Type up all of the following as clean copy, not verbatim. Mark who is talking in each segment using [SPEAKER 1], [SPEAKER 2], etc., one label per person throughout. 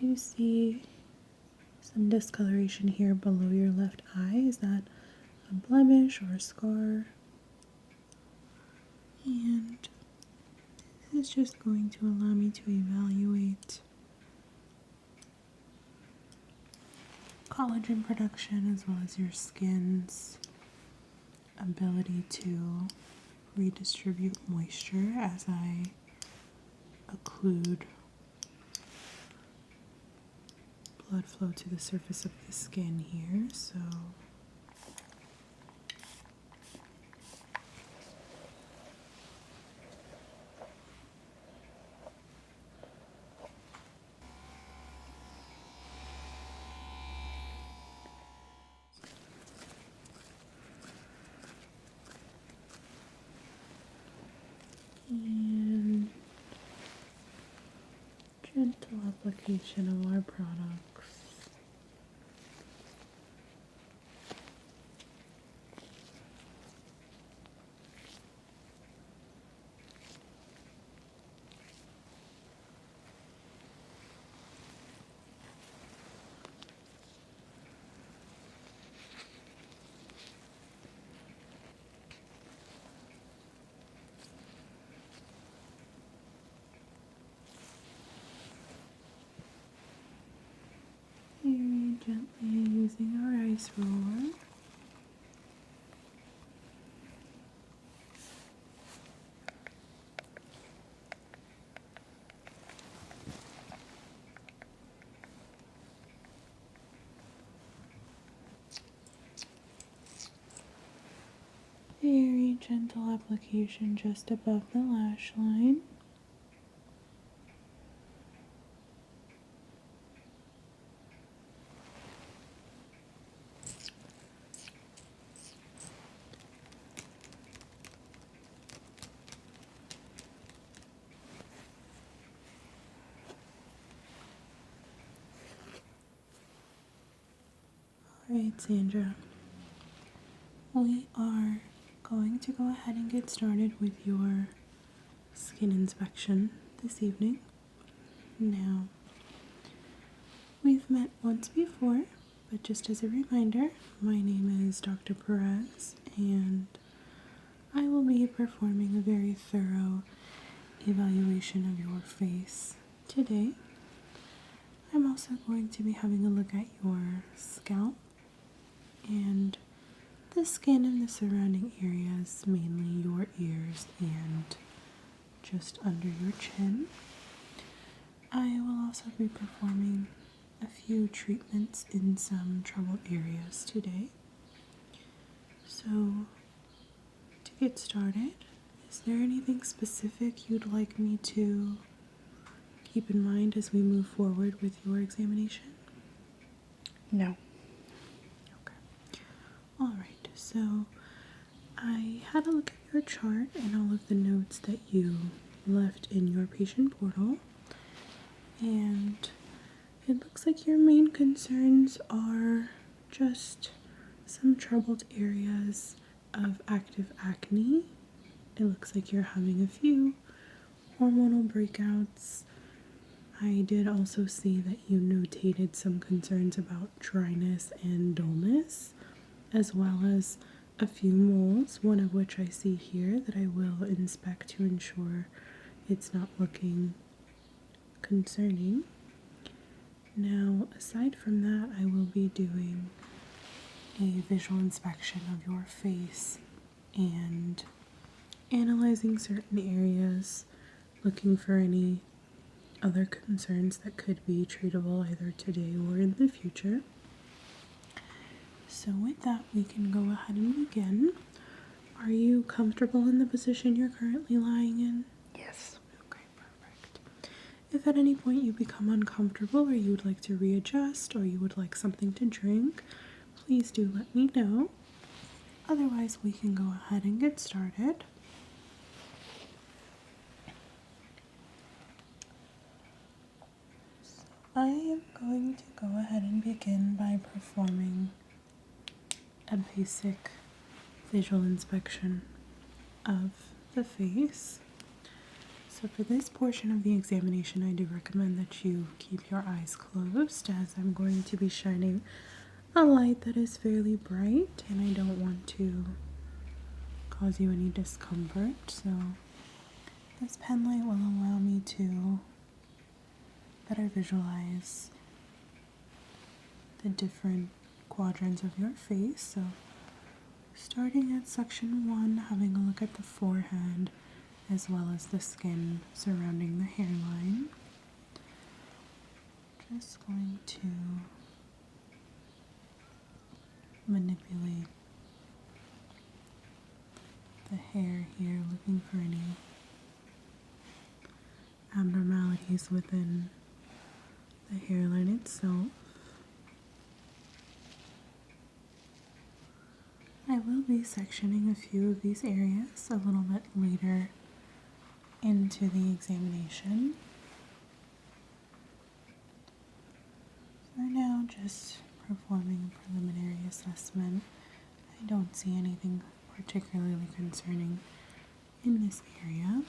[SPEAKER 1] do see some discoloration here below your left eye. Is that a blemish or a scar? And this is just going to allow me to evaluate collagen production as well as your skin's ability to redistribute moisture as I occlude blood flow to the surface of the skin here. So and gentle application of our products. Very gently using our ice roller. Very gentle application just above the lash line. Alright, Sandra, we are going to go ahead and get started with your skin inspection this evening. Now, we've met once before, but just as a reminder, my name is Dr. Perez, and I will be performing a very thorough evaluation of your face today. I'm also going to be having a look at your scalp and the skin and the surrounding areas, mainly your ears and just under your chin. I will also be performing a few treatments in some troubled areas today. So, to get started, is there anything specific you'd like me to keep in mind as we move forward with your examination?
[SPEAKER 2] No.
[SPEAKER 1] Alright, so I had a look at your chart and all of the notes that you left in your patient portal, and it looks like your main concerns are just some troubled areas of active acne. It looks like you're having a few hormonal breakouts. I did also see that you notated some concerns about dryness and dullness, as well as a few moles, one of which I see here that I will inspect to ensure it's not looking concerning. Now, aside from that, I will be doing a visual inspection of your face and analyzing certain areas, looking for any other concerns that could be treatable either today or in the future. So with that, we can go ahead and begin. Are you comfortable in the position you're currently lying in?
[SPEAKER 2] Yes.
[SPEAKER 1] Okay, perfect. If at any point you become uncomfortable or you would like to readjust or you would like something to drink, please do let me know. Otherwise, we can go ahead and get started. So I am going to go ahead and begin by performing a basic visual inspection of the face. So for this portion of the examination, I do recommend that you keep your eyes closed, as I'm going to be shining a light that is fairly bright and I don't want to cause you any discomfort. So this pen light will allow me to better visualize the different quadrants of your face. So starting at section 1, having a look at the forehead as well as the skin surrounding the hairline. Just going to manipulate the hair here, looking for any abnormalities within the hairline itself. I will be sectioning a few of these areas a little bit later into the examination. For now, just performing a preliminary assessment. I don't see anything particularly concerning in this area.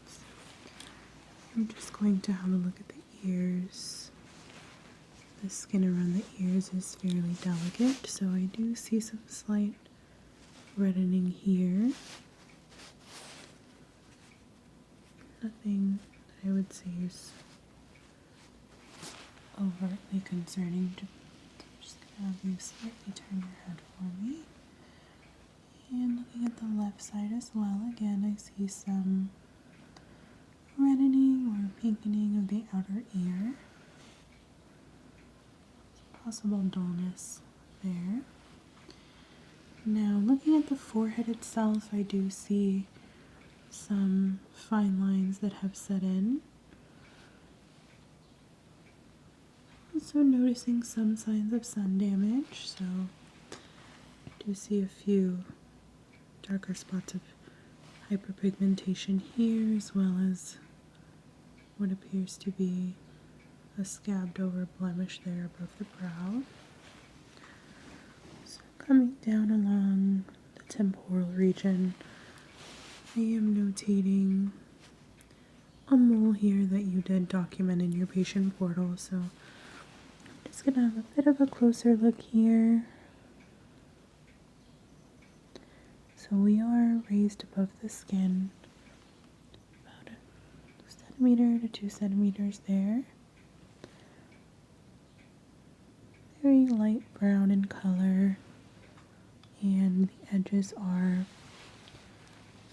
[SPEAKER 1] So I'm just going to have a look at the ears. The skin around the ears is fairly delicate, so I do see some slight reddening here. Nothing that I would say is overtly concerning. Just gonna have you slightly turn your head for me. And looking at the left side as well, again I see some reddening or pinkening of the outer ear. Possible dullness there. Now looking at the forehead itself, I do see some fine lines that have set in. Also noticing some signs of sun damage, so I do see a few darker spots of hyperpigmentation here, as well as what appears to be a scabbed over blemish there above the brow. So coming down along the temporal region, I am notating a mole here that you did document in your patient portal, so I'm just going to have a bit of a closer look here. So we are raised above the skin, about a centimeter to 2 centimeters there. Very light brown in color, and the edges are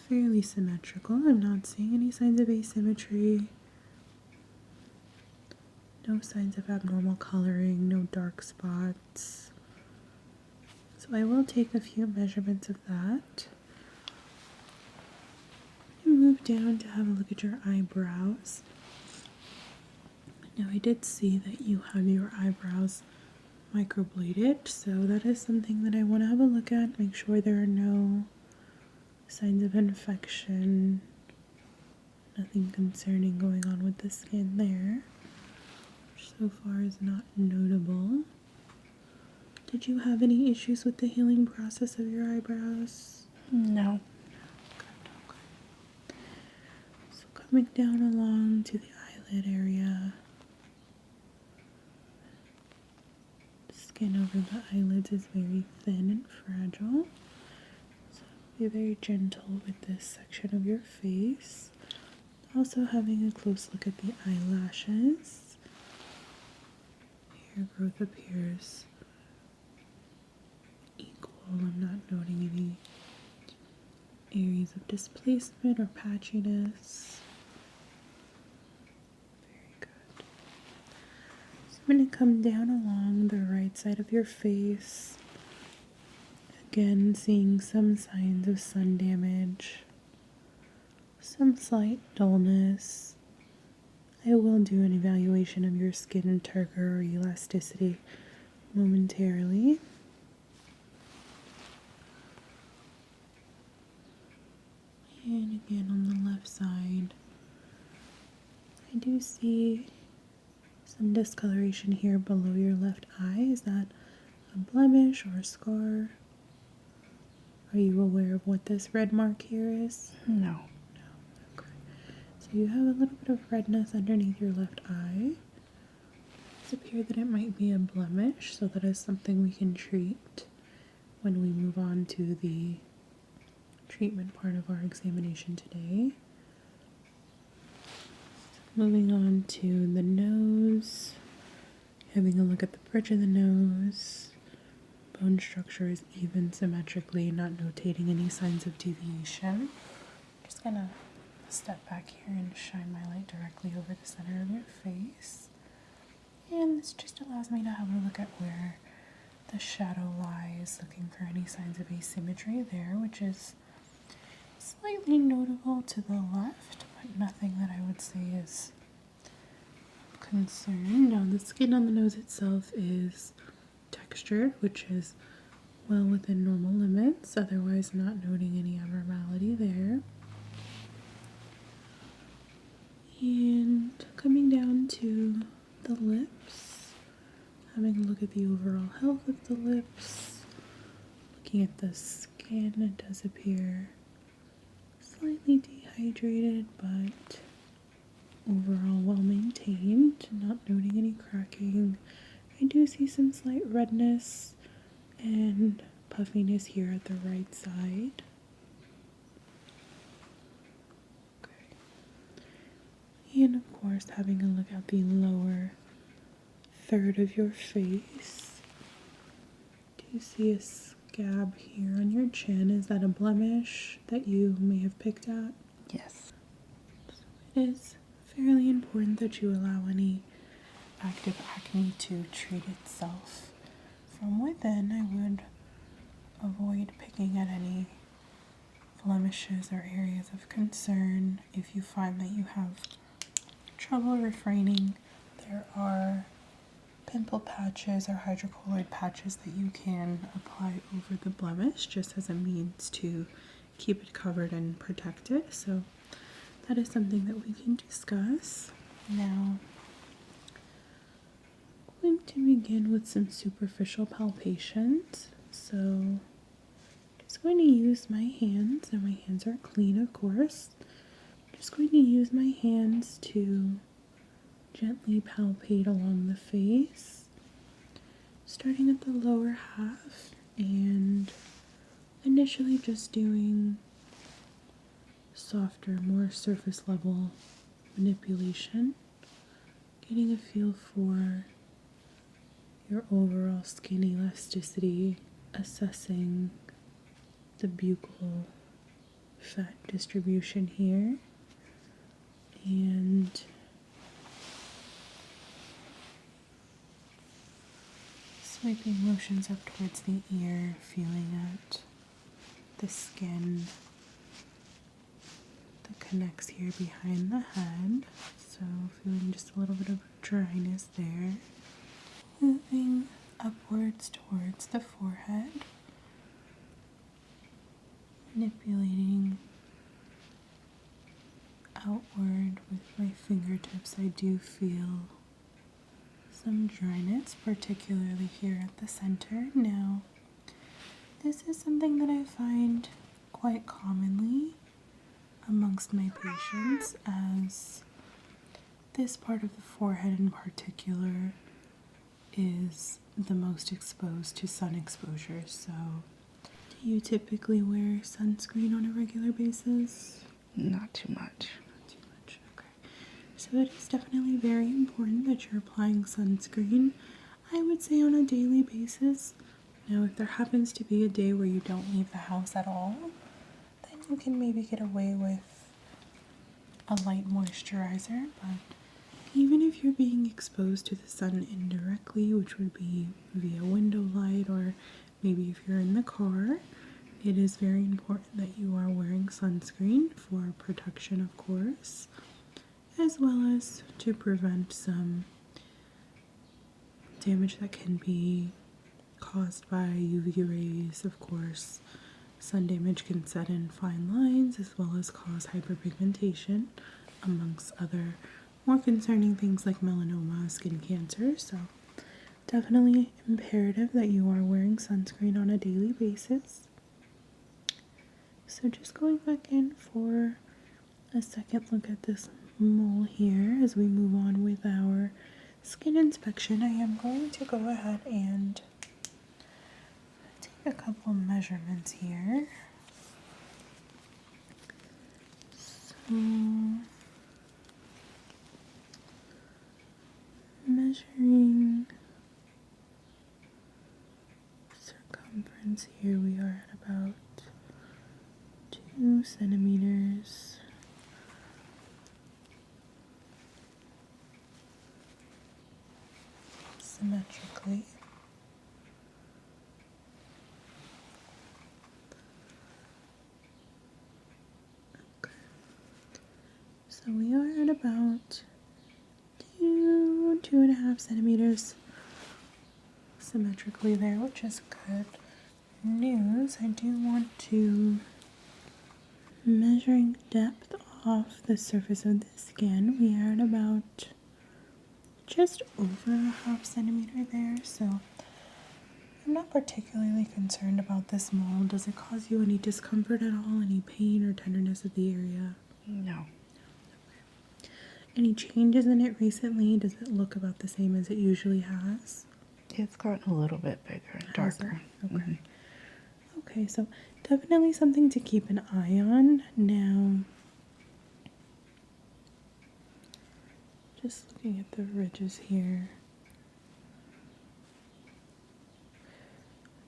[SPEAKER 1] fairly symmetrical. I'm not seeing any signs of asymmetry. No signs of abnormal coloring, no dark spots. So I will take a few measurements of that. And move down to have a look at your eyebrows. Now I did see that you have your eyebrows microbladed, so that is something that I want to have a look at. Make sure there are no signs of infection, nothing concerning going on with the skin there, which so far is not notable. Did you have any issues with the healing process of your eyebrows?
[SPEAKER 2] No.
[SPEAKER 1] Okay. So coming down along to the eyelid area, the skin over the eyelids is very thin and fragile. Be very gentle with this section of your face. Also having a close look at the eyelashes. Hair growth appears equal. I'm not noting any areas of displacement or patchiness. Very good. So I'm going to come down along the right side of your face. Again, seeing some signs of sun damage, some slight dullness. I will do an evaluation of your skin turgor or elasticity momentarily. And again on the left side, I do see some discoloration here below your left eye. Is that a blemish or a scar? Are you aware of what this red mark here is?
[SPEAKER 2] No.
[SPEAKER 1] No. Okay. So So you have a little bit of redness underneath your left eye. It's appeared that it might be a blemish, so that is something we can treat when we move on to the treatment part of our examination today. Moving on to the nose, having a look at the bridge of the nose. Bone structure is even symmetrically, not notating any signs of deviation. Just gonna step back here and shine my light directly over the center of your face. And this just allows me to have a look at where the shadow lies, looking for any signs of asymmetry there, which is slightly notable to the left, but nothing that I would say is of concern. Now, the skin on the nose itself is textured, which is well within normal limits, otherwise not noting any abnormality there. And coming down to the lips, having a look at the overall health of the lips, looking at the skin, it does appear slightly dehydrated, but overall well maintained, not noting any cracking. I do see some slight redness and puffiness here at the right side. Okay. And of course, having a look at the lower third of your face. Do you see a scab here on your chin? Is that a blemish that you may have picked at?
[SPEAKER 2] Yes.
[SPEAKER 1] So it is fairly important that you allow any active acne to treat itself from within. I would avoid picking at any blemishes or areas of concern. If you find that you have trouble refraining, there are pimple patches or hydrocolloid patches that you can apply over the blemish just as a means to keep it covered and protected. So that is something that we can discuss. Now, I'm going to begin with some superficial palpations. So just going to use my hands, and my hands are clean, of course. Just going to use my hands to gently palpate along the face, starting at the lower half, and initially just doing softer, more surface level manipulation, getting a feel for your overall skin elasticity, assessing the buccal fat distribution here, and swiping motions up towards the ear, feeling at the skin that connects here behind the head. So feeling just a little bit of dryness there. Moving upwards towards the forehead, manipulating outward with my fingertips. I do feel some dryness, particularly here at the center. Now, this is something that I find quite commonly amongst my patients, as this part of the forehead in particular is the most exposed to sun exposure. So, do you typically wear sunscreen on a regular basis?
[SPEAKER 2] Not too much.
[SPEAKER 1] Not too much, okay. So it is definitely very important that you're applying sunscreen, I would say, on a daily basis. Now, if there happens to be a day where you don't leave the house at all, then you can maybe get away with a light moisturizer. But even if you're being exposed to the sun indirectly, which would be via window light, or maybe if you're in the car, it is very important that you are wearing sunscreen for protection, of course, as well as to prevent some damage that can be caused by UV rays. Of course, sun damage can set in fine lines as well as cause hyperpigmentation, amongst other more concerning things like melanoma, skin cancer. So definitely imperative that you are wearing sunscreen on a daily basis. So just going back in for a second look at this mole here as we move on with our skin inspection. I am going to go ahead and take a couple measurements here. So, measuring circumference here, we are at about 2 centimeters. Symmetrically. Okay. So we are at about 2.5 centimeters symmetrically there, which is good news. I do want to measuring depth off the surface of the skin. We are at about just over a half centimeter there, so I'm not particularly concerned about this mole. Does it cause you any discomfort at all? Any pain or tenderness of the area?
[SPEAKER 2] No.
[SPEAKER 1] Any changes in it recently? Does it look about the same as it usually has?
[SPEAKER 2] It's gotten a little bit bigger and darker.
[SPEAKER 1] Okay. Okay, so definitely something to keep an eye on. Now, just looking at the ridges here.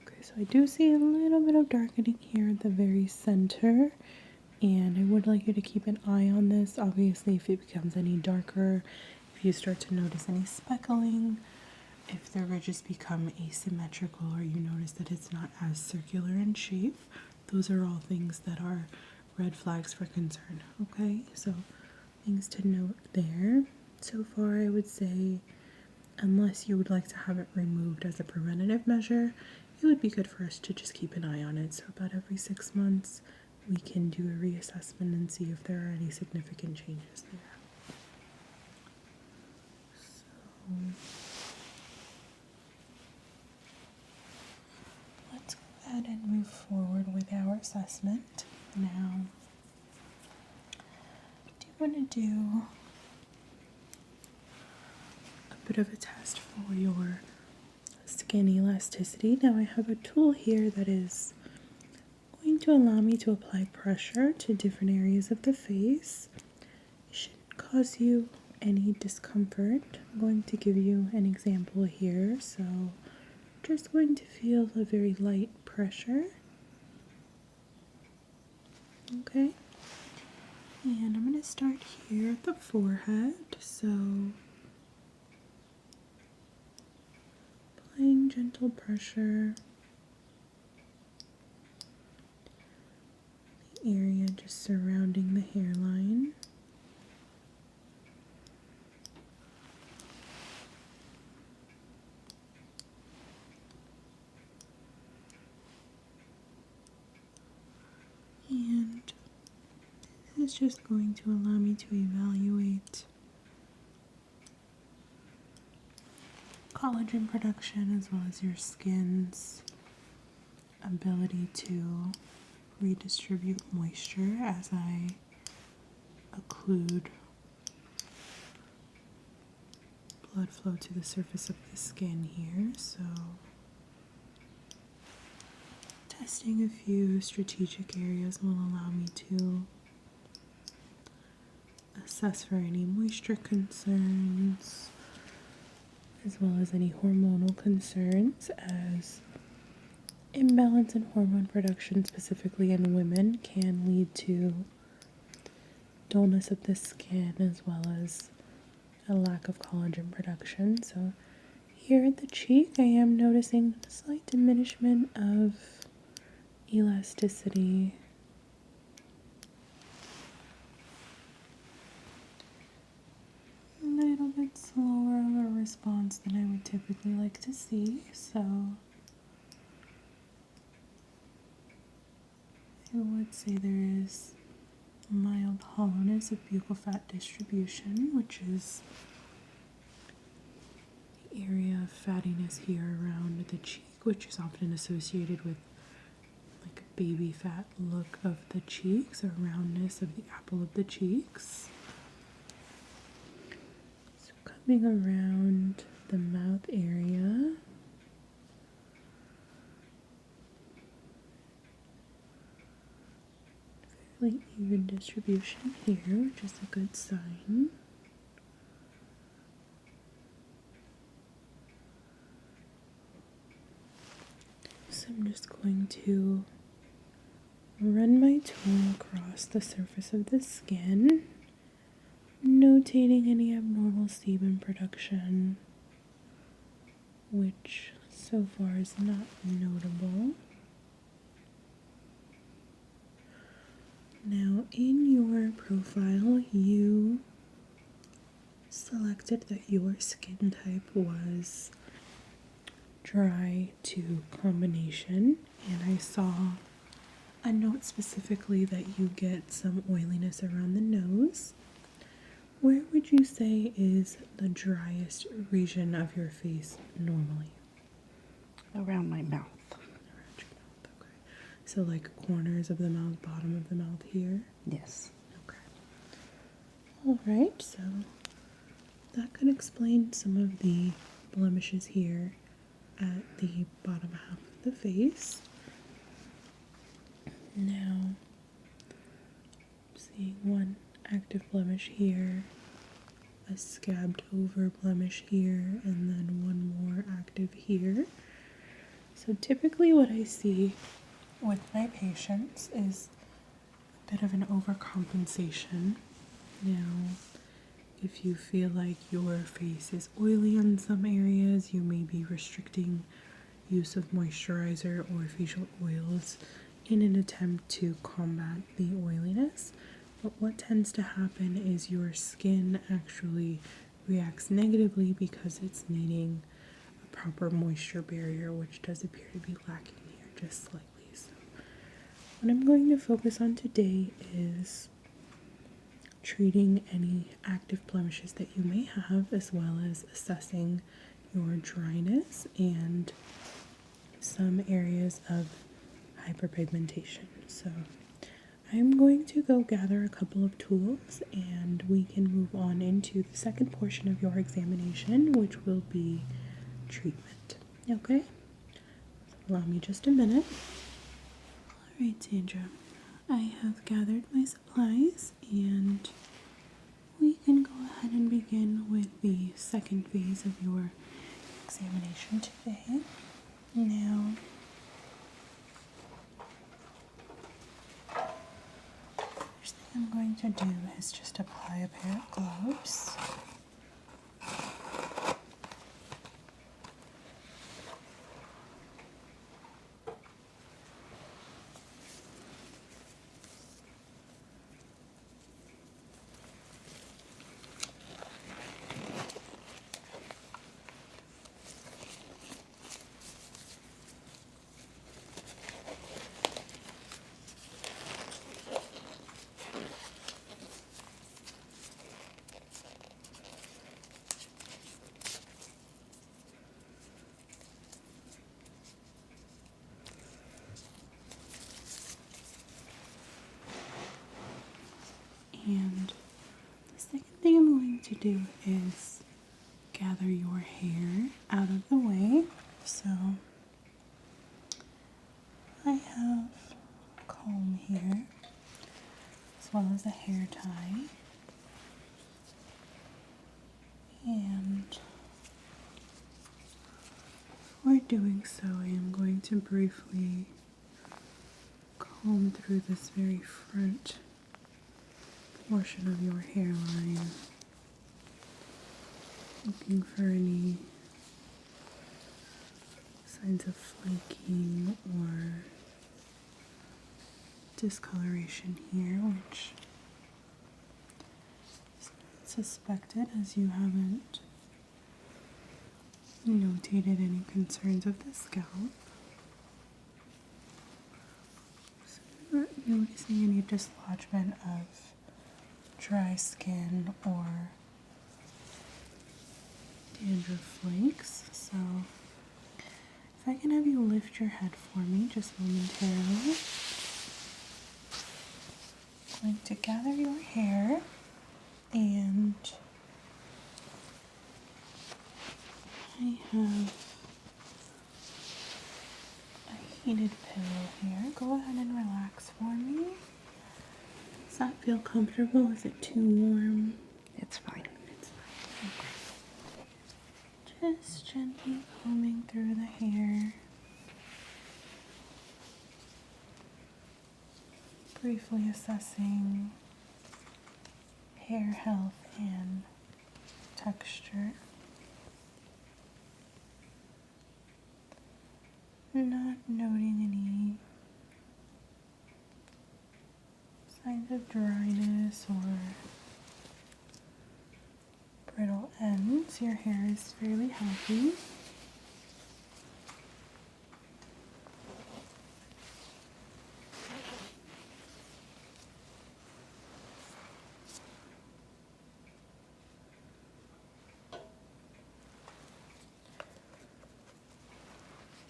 [SPEAKER 1] Okay, so I do see a little bit of darkening here at the very center, and I would like you to keep an eye on this. Obviously, if it becomes any darker, if you start to notice any speckling, if the ridges become asymmetrical or you notice that it's not as circular in shape, those are all things that are red flags for concern. Okay, so things to note there. So far, I would say, unless you would like to have it removed as a preventative measure, it would be good for us to just keep an eye on it. So about every 6 months, we can do a reassessment and see if there are any significant changes there. So, let's go ahead and move forward with our assessment. Now, I do want to do a bit of a test for your skin elasticity. Now I have a tool here that is going to allow me to apply pressure to different areas of the face. It shouldn't cause you any discomfort. I'm going to give you an example here. So just going to feel a very light pressure. Okay. And I'm going to start here at the forehead. So applying gentle pressure. The area just surrounding the hairline. And this is just going to allow me to evaluate collagen production as well as your skin's ability to redistribute moisture as I occlude blood flow to the surface of the skin here. So testing a few strategic areas will allow me to assess for any moisture concerns as well as any hormonal concerns, as imbalance in hormone production, specifically in women, can lead to dullness of the skin as well as a lack of collagen production. So here at the cheek, I am noticing a slight diminishment of elasticity. A little bit slower of a response than I would typically like to see, so I would say there is mild hollowness of buccal fat distribution, which is the area of fattiness here around the cheek, which is often associated with like a baby fat look of the cheeks, or roundness of the apple of the cheeks. coming around the mouth area. Fairly even distribution here, which is a good sign. So I'm just going to run my tool across the surface of the skin, notating any abnormal sebum production, which so far is not notable. Now, in your profile, you selected that your skin type was dry to combination, and I saw a note specifically that you get some oiliness around the nose. Where would you say is the driest region of your face normally?
[SPEAKER 2] Around my mouth.
[SPEAKER 1] Around your mouth, okay. So like corners of the mouth, bottom of the mouth here?
[SPEAKER 2] Yes.
[SPEAKER 1] Okay. Alright, so that could explain some of the blemishes here at the bottom half of the face. Now, seeing one active blemish here, a scabbed over blemish here, and then one more active here. So typically what I see with my patients is a bit of an overcompensation. Now, if you feel like your face is oily in some areas, you may be restricting use of moisturizer or facial oils in an attempt to combat the oiliness. But what tends to happen is your skin actually reacts negatively because it's needing a proper moisture barrier, which does appear to be lacking here just slightly. So what I'm going to focus on today is treating any active blemishes that you may have, as well as assessing your dryness and some areas of hyperpigmentation. So I'm going to go gather a couple of tools and we can move on into the second portion of your examination, which will be treatment. Okay? So allow me just a minute. Alright, Sandra. I have gathered my supplies and we can go ahead and begin with the second phase of your examination today. Now, first thing I'm going to do is just apply a pair of gloves. And the second thing I'm going to do is gather your hair out of the way. So I have a comb here, as well as a hair tie. And before doing so, I am going to briefly comb through this very front portion of your hairline, looking for any signs of flaking or discoloration here, which is suspected as you haven't notated any concerns of the scalp. So I'm not noticing any dislodgement of dry skin or dandruff flakes. So if I can have you lift your head for me just momentarily. I'm going to gather your hair and have a heated pillow here. Go ahead and relax for me. Does that feel comfortable? Is it too warm?
[SPEAKER 2] It's fine.
[SPEAKER 1] It's fine. Okay. Just gently combing through the hair. Briefly assessing hair health and texture. Not noting any signs of dryness or brittle ends. Your hair is fairly healthy.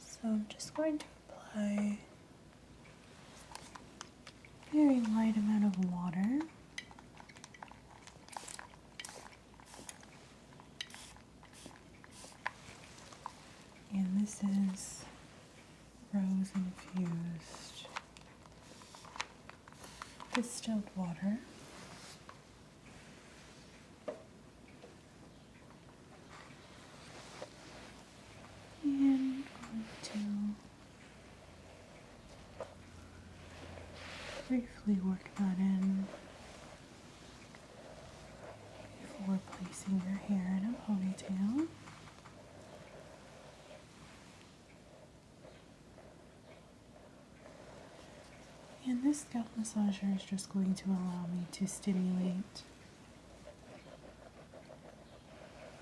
[SPEAKER 1] So I'm just going to apply a very light amount of water. And this is rose infused distilled water. And going to briefly work that in before placing your hair in a ponytail. And this scalp massager is just going to allow me to stimulate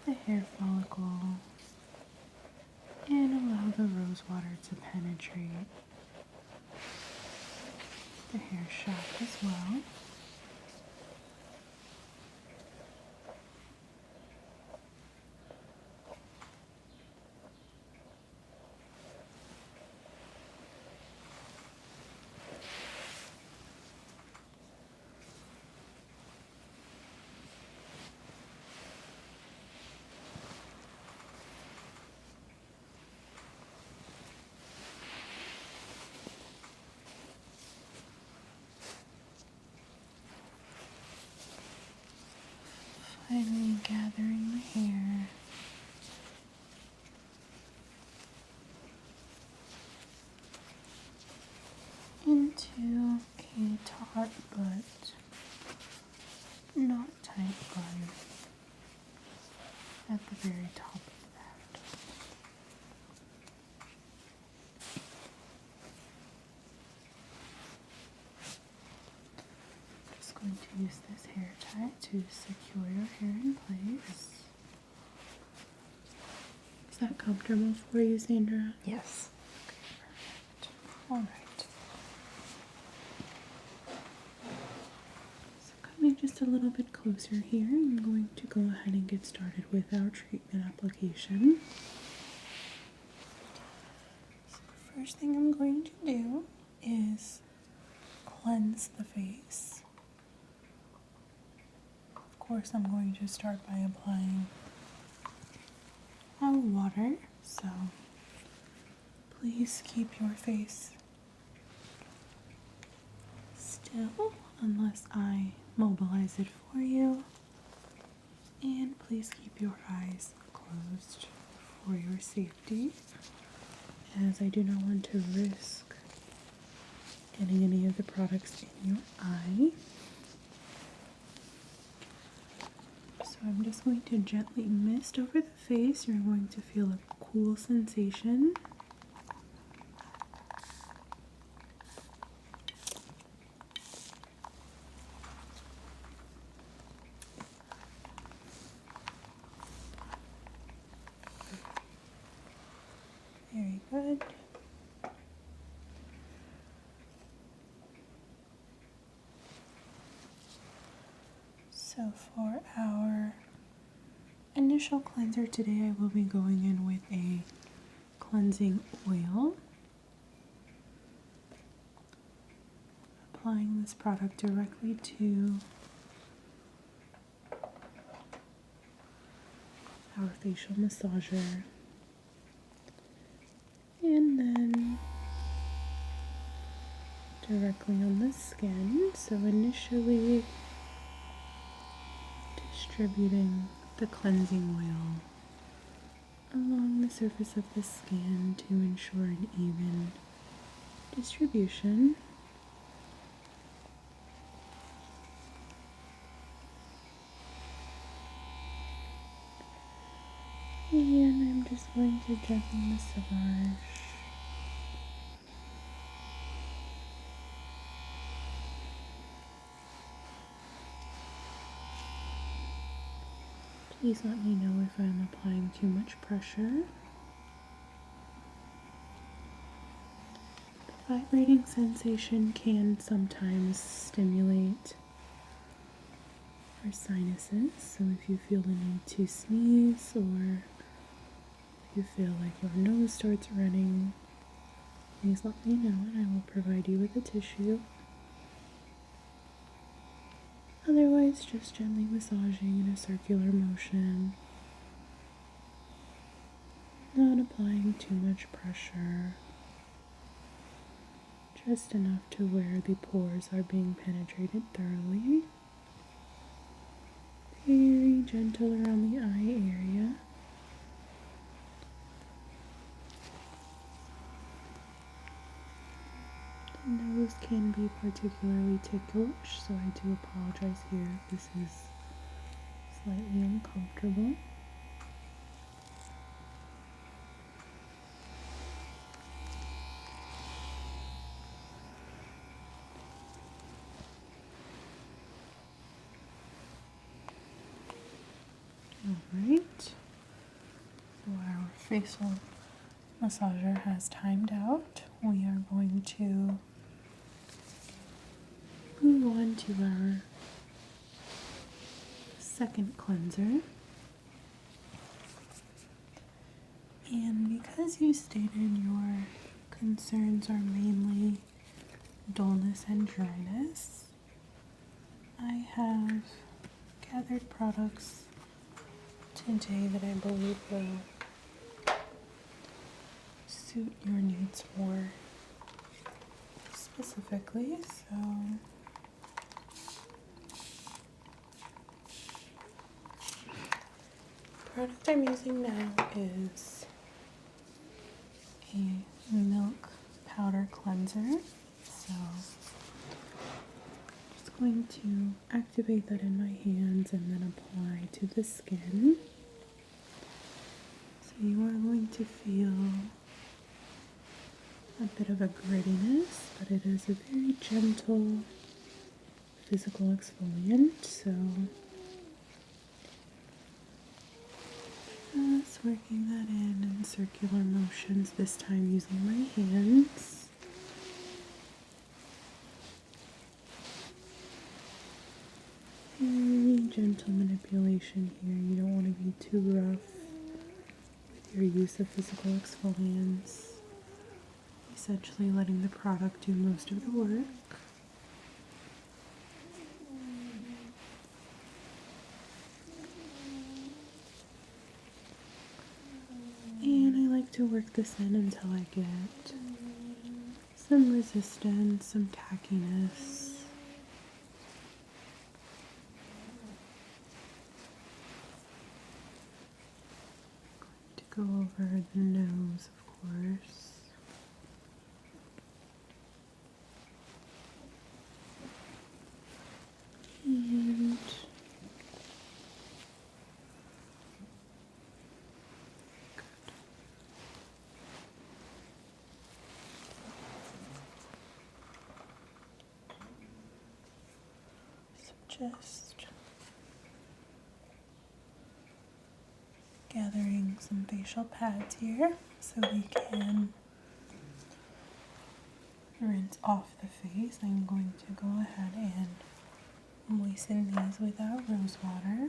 [SPEAKER 1] the hair follicle and allow the rose water to penetrate the hair shaft as well. Finally gathering the hair into a taut but not tight bun at the very top of that. Just going to use this hair tie to secure your hair in place. Is that comfortable for you, Sandra?
[SPEAKER 2] Yes.
[SPEAKER 1] Okay, perfect. All right. So coming just a little bit closer here, I'm going to go ahead and get started with our treatment application. So the first thing I'm going to do is cleanse the face. Of course, I'm going to start by applying our water, so please keep your face still unless I mobilize it for you, and please keep your eyes closed for your safety, as I do not want to risk getting any of the products in your eye. So I'm just going to gently mist over the face. You're going to feel a cool sensation. Very good. So for our initial cleanser today, I will be going in with a cleansing oil. Applying this product directly to our facial massager. directly on the skin. So initially distributing the cleansing oil along the surface of the skin to ensure an even distribution. And I'm just going to gently massage Please let me know if I'm applying too much pressure. The vibrating sensation can sometimes stimulate our sinuses, so if you feel the need to sneeze or if you feel like your nose starts running, please let me know and I will provide you with a tissue. Otherwise, just gently massaging in a circular motion, not applying too much pressure, just enough to where the pores are being penetrated thoroughly. Very gentle around the eye area. The nose can be particularly ticklish, so I do apologize here if this is slightly uncomfortable. Alright, so our facial massager has timed out. We are going to move on to our second cleanser. And because you stated your concerns are mainly dullness and dryness, I have gathered products today that I believe will suit your needs more specifically. So the product I'm using now is a milk powder cleanser. So I'm just going to activate that in my hands and then apply to the skin. So you are going to feel a bit of a grittiness, but it is a very gentle physical exfoliant. So just working that in circular motions, this time using my hands. Very gentle manipulation here. You don't want to be too rough with your use of physical exfoliants. Essentially letting the product do most of the work. And I like to work this in until I get some resistance, some tackiness. To go over the nose, of course. And just gathering some facial pads here so we can rinse off the face. I'm going to go ahead and moisten these with our rose water.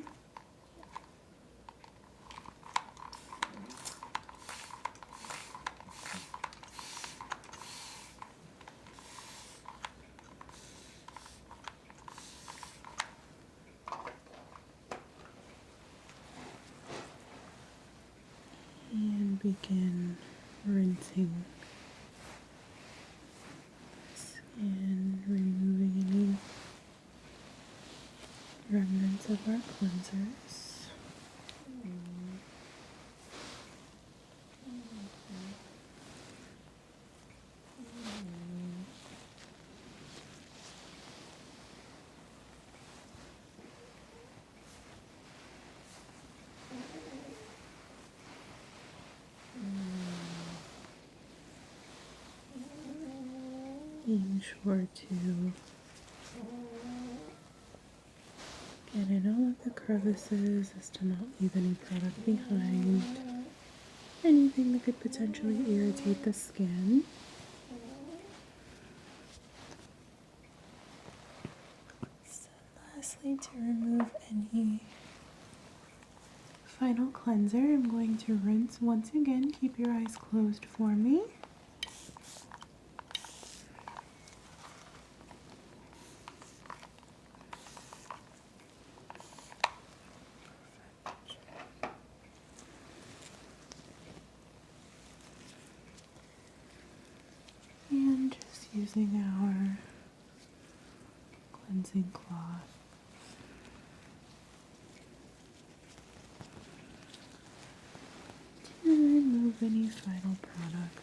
[SPEAKER 1] And begin rinsing the skin. of our cleansers. Being sure to get in all of the crevices as to not leave any product behind. Anything that could potentially irritate the skin. So lastly, to remove any final cleanser, I'm going to rinse once again. Keep your eyes closed for me. And just using our cleansing cloth. To remove any final product.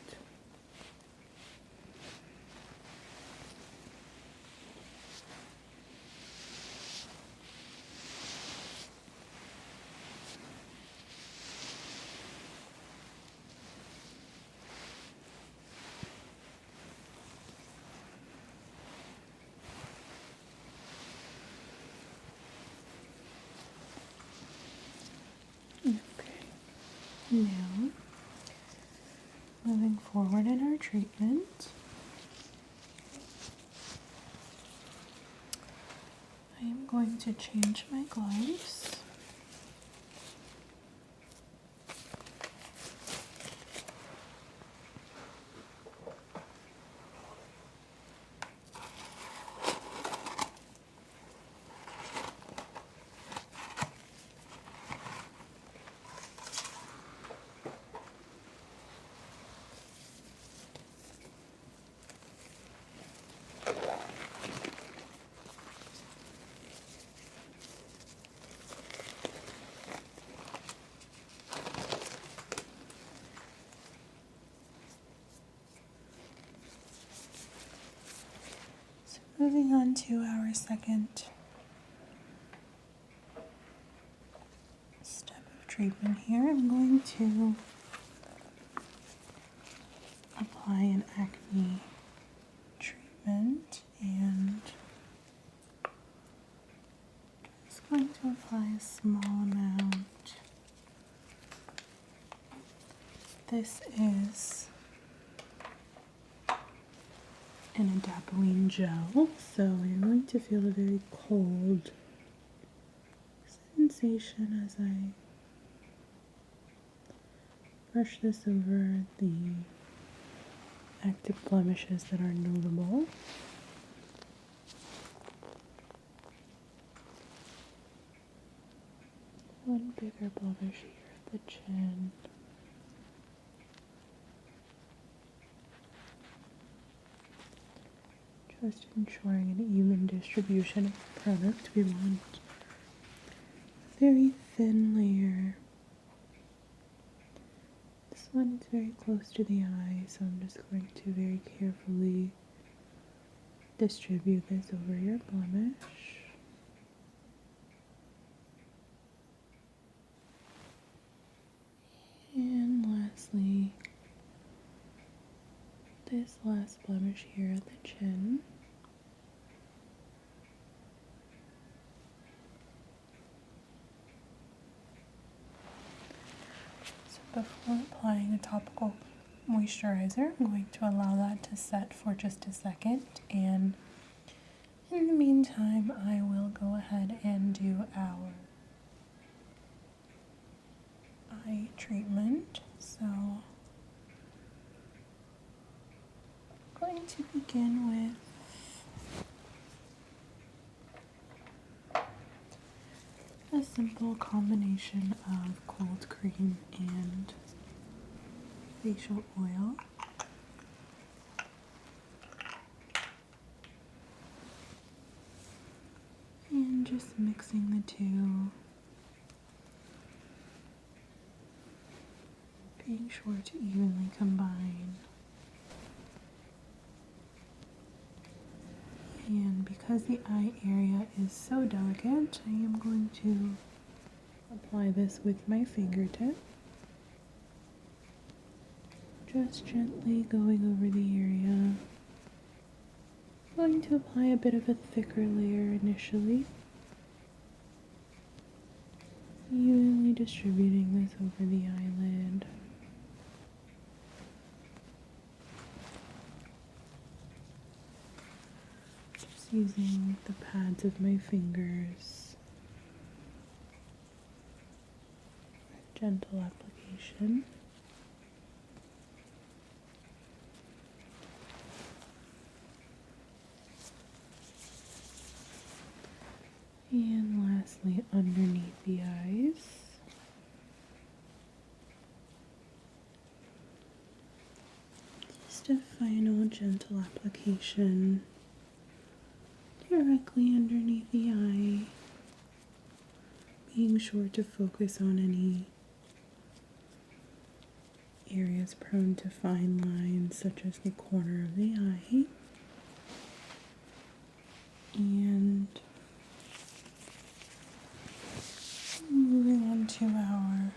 [SPEAKER 1] Okay, now moving forward in our treatment, I am going to change my gloves. Moving on to our second step of treatment here, I'm going to apply an acne treatment, and just going to apply a small amount. This is an adapalene gel, so you're going to feel a very cold sensation as I brush this over the active blemishes that are notable. One bigger blemish here at the chin. Just ensuring an even distribution of the product. We want a very thin layer. This one is very close to the eye, so I'm just going to very carefully distribute this over your blemish. And lastly, this last blemish here at the chin. So before applying a topical moisturizer, I'm going to allow that to set for just a second, and in the meantime I will go ahead and do our eye treatment. So I'm going to begin with a simple combination of cold cream and facial oil. And just mixing the two, being sure to evenly combine. And because the eye area is so delicate, I am going to apply this with my fingertip. Just gently going over the area. I'm going to apply a bit of a thicker layer initially. Evenly distributing this over the eyelid. Just using the pads of my fingers. Gentle application. And lastly, underneath the eyes. Just a final gentle application directly underneath the eye, being sure to focus on any areas prone to fine lines, such as the corner of the eye. And moving on to our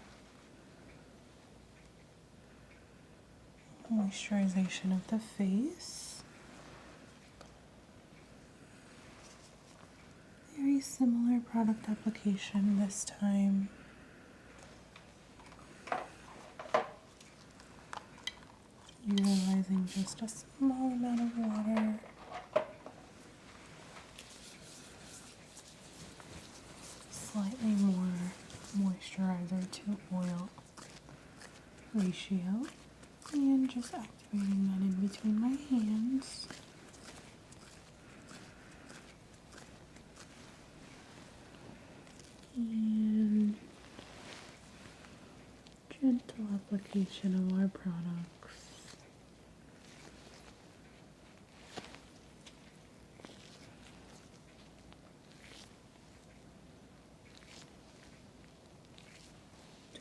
[SPEAKER 1] moisturization of the face. Very similar product application this time. Utilizing just a small amount of water. Slightly more moisturizer to oil ratio. And just activating that in between my hands. And gentle application of our products.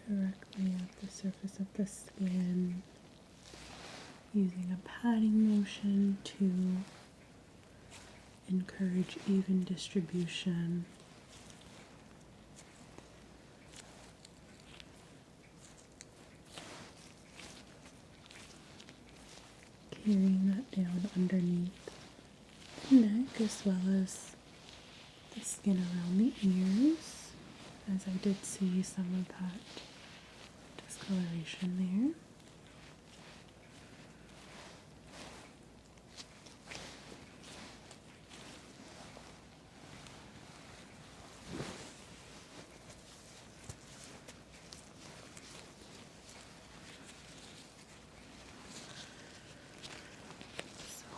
[SPEAKER 1] Directly at the surface of the skin, using a patting motion to encourage even distribution. Carrying that down underneath the neck as well as the skin around the ears, as I did see some of that discoloration there.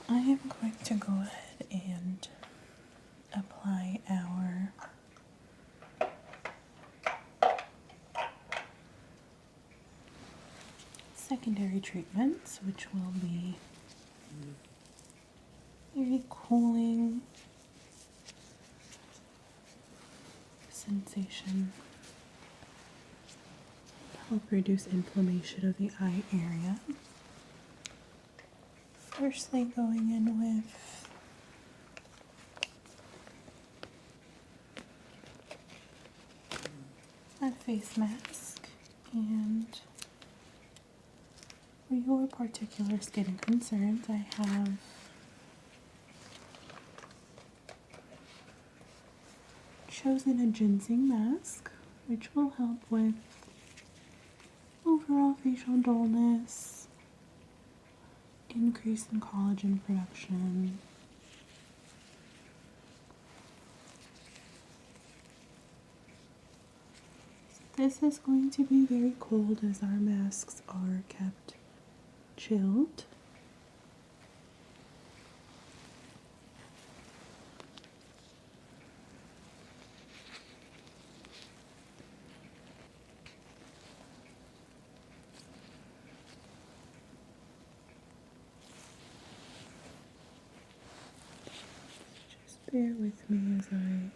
[SPEAKER 1] I am going to go ahead and apply our secondary treatments, which will be very cooling sensation, help reduce inflammation of the eye area. Firstly, going in with a face mask, and for your particular skin concerns, I have chosen a ginseng mask, which will help with overall facial dullness, increase in collagen production. This is going to be very cold as our masks are kept chilled. Just bear with me as I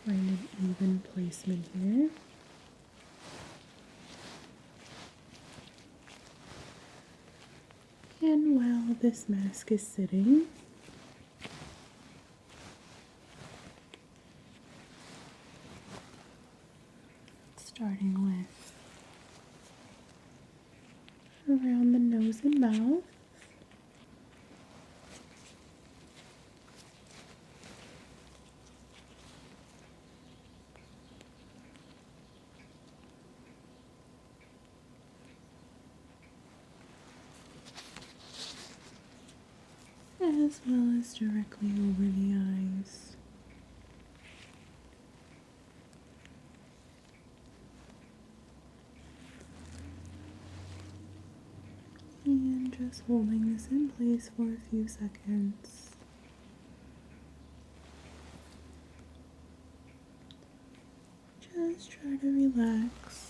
[SPEAKER 1] Find an even placement here. And while this mask is sitting, starting with around the nose and mouth, as well as directly over the eyes. And just holding this in place for a few seconds. Just try to relax.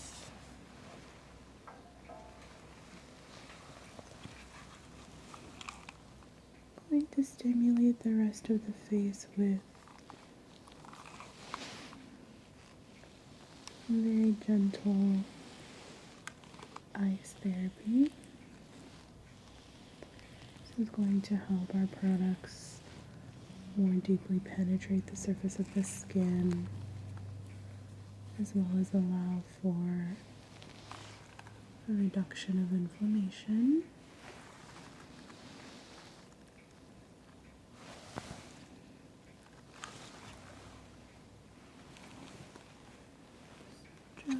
[SPEAKER 1] Going to stimulate the rest of the face with very gentle ice therapy. This is going to help our products more deeply penetrate the surface of the skin, as well as allow for a reduction of inflammation. Just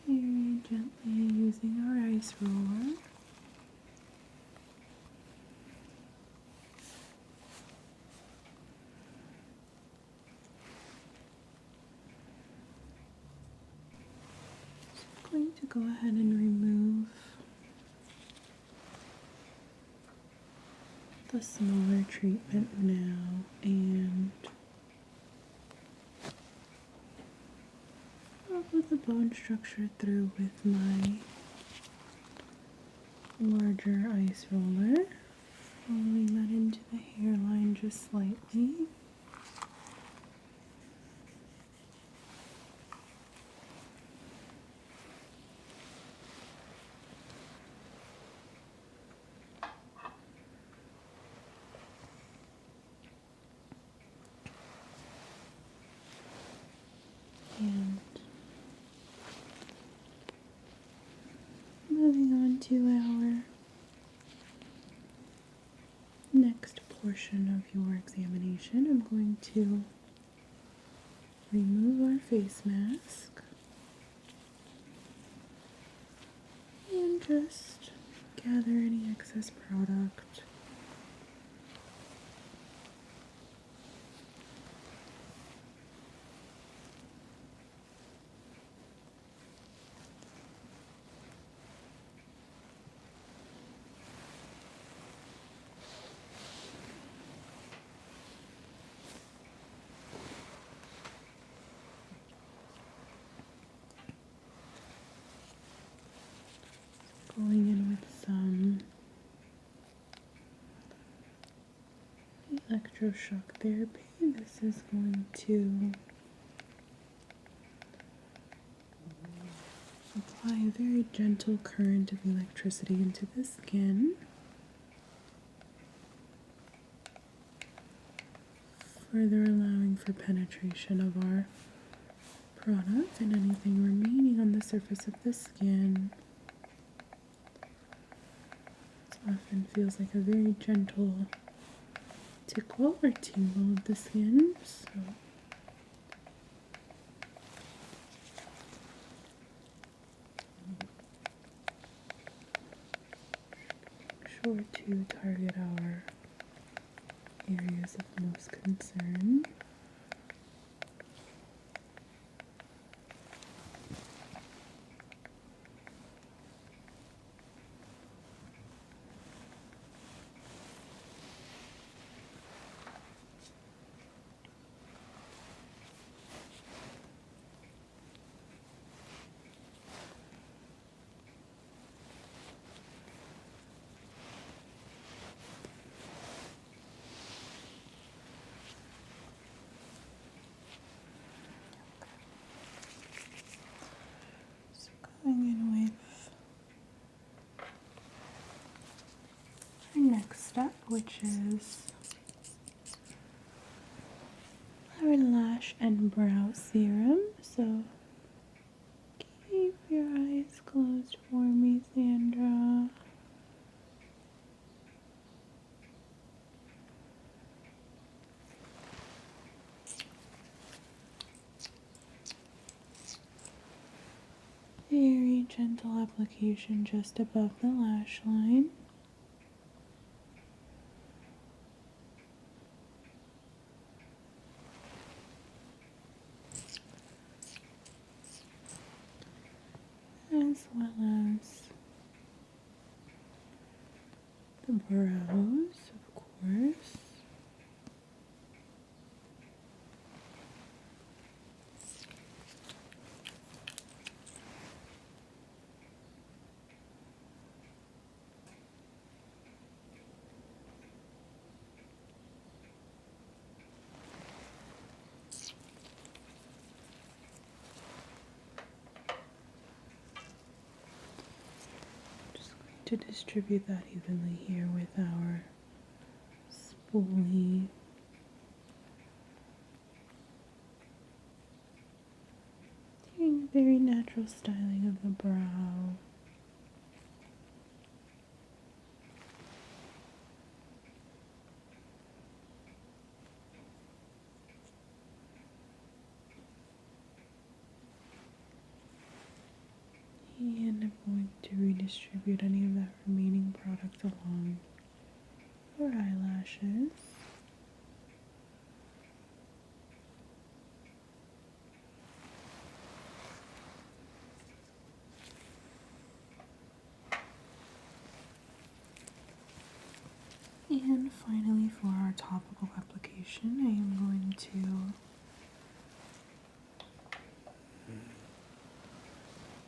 [SPEAKER 1] very gently using our ice roller. So I'm going to go ahead and remove the smaller treatment now and follow the bone structure through with my larger ice roller, following that into the hairline just slightly. And moving on to our next portion of your examination, I'm going to remove our face mask and just gather any excess product. Going in with some electroshock therapy. This is going to apply a very gentle current of electricity into the skin, further allowing for penetration of our product and anything remaining on the surface of the skin. Often feels like a very gentle tickle or tingle of the skin. So sure to target our areas of most concern. which is our lash and brow serum. So keep your eyes closed for me, Sandra. Very gentle application just above the lash line. As well as the brows, of course. To distribute that evenly here with our spoolie. Doing very natural styling of the brow. And I'm going to redistribute any of that remaining product along our eyelashes. And finally, for our topical application, I am going to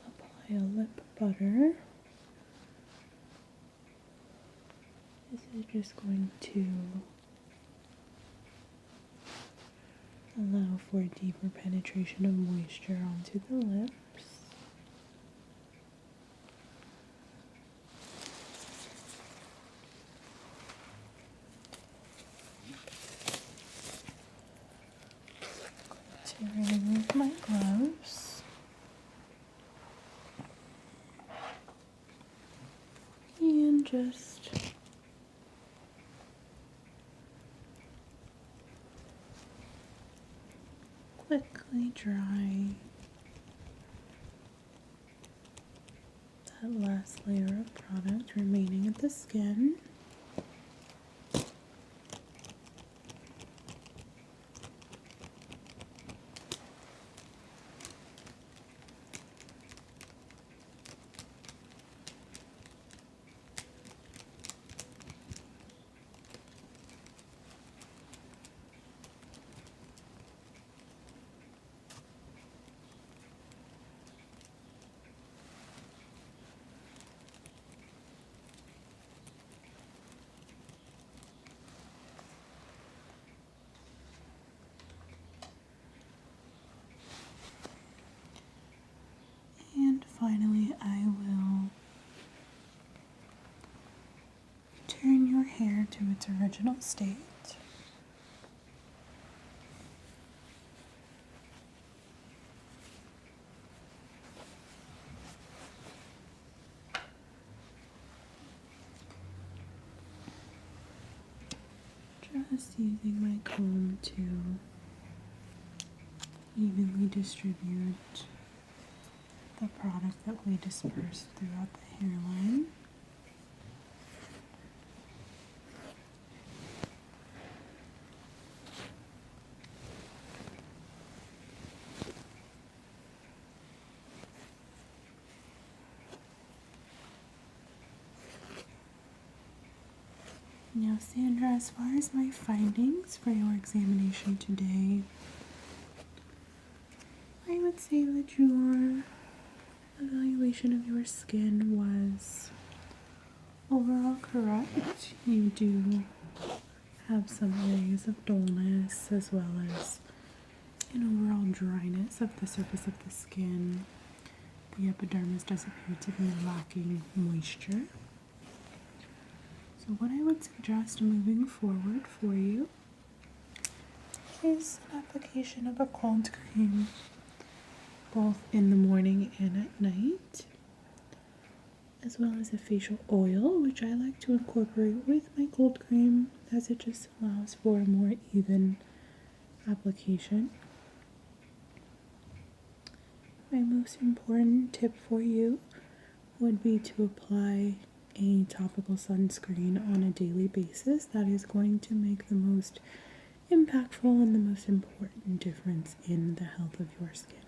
[SPEAKER 1] apply a lip butter. This is just going to allow for deeper penetration of moisture onto the lips. To remove my gloves. And just quickly dry that last layer of product remaining at the skin. And finally, I will turn your hair to its original state. Just using my comb to evenly distribute the product that we dispersed throughout the hairline. Now, Sandra, as far as my findings for your examination today, I would say that your evaluation of your skin was overall correct. You do have some areas of dullness as well as an overall dryness of the surface of the skin. The epidermis does appear to be lacking moisture. So So what I would suggest moving forward for you is an application of a cold cream both in the morning and at night, as well as a facial oil, which I like to incorporate with my cold cream as it just allows for a more even application. My most important tip for you would be to apply a topical sunscreen on a daily basis. That is going to make the most impactful and the most important difference in the health of your skin.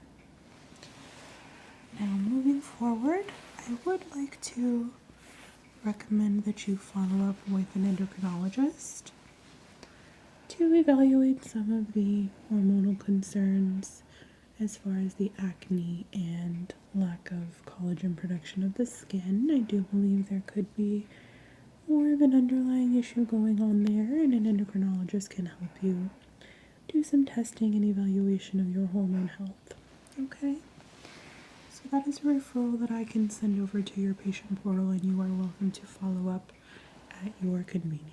[SPEAKER 1] Now, moving forward, I would like to recommend that you follow up with an endocrinologist to evaluate some of the hormonal concerns as far as the acne and lack of collagen production of the skin. I do believe there could be more of an underlying issue going on there, and an endocrinologist can help you do some testing and evaluation of your hormone health. Okay? So that is a referral that I can send over to your patient portal, and you are welcome to follow up at your convenience.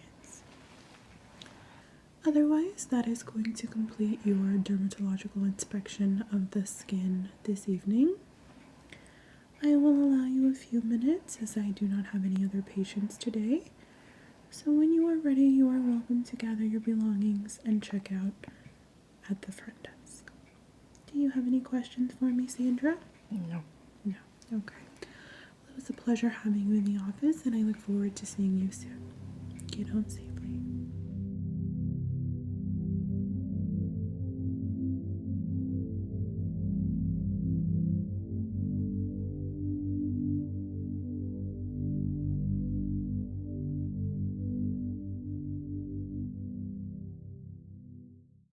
[SPEAKER 1] Otherwise, that is going to complete your dermatological inspection of the skin this evening. I will allow you a few minutes as I do not have any other patients today. So when you are ready, you are welcome to gather your belongings and check out at the front desk. Do you have any questions for me, Sandra?
[SPEAKER 2] No.
[SPEAKER 1] No. Okay. Well, it was a pleasure having you in the office, and I look forward to seeing you soon. Get home safely.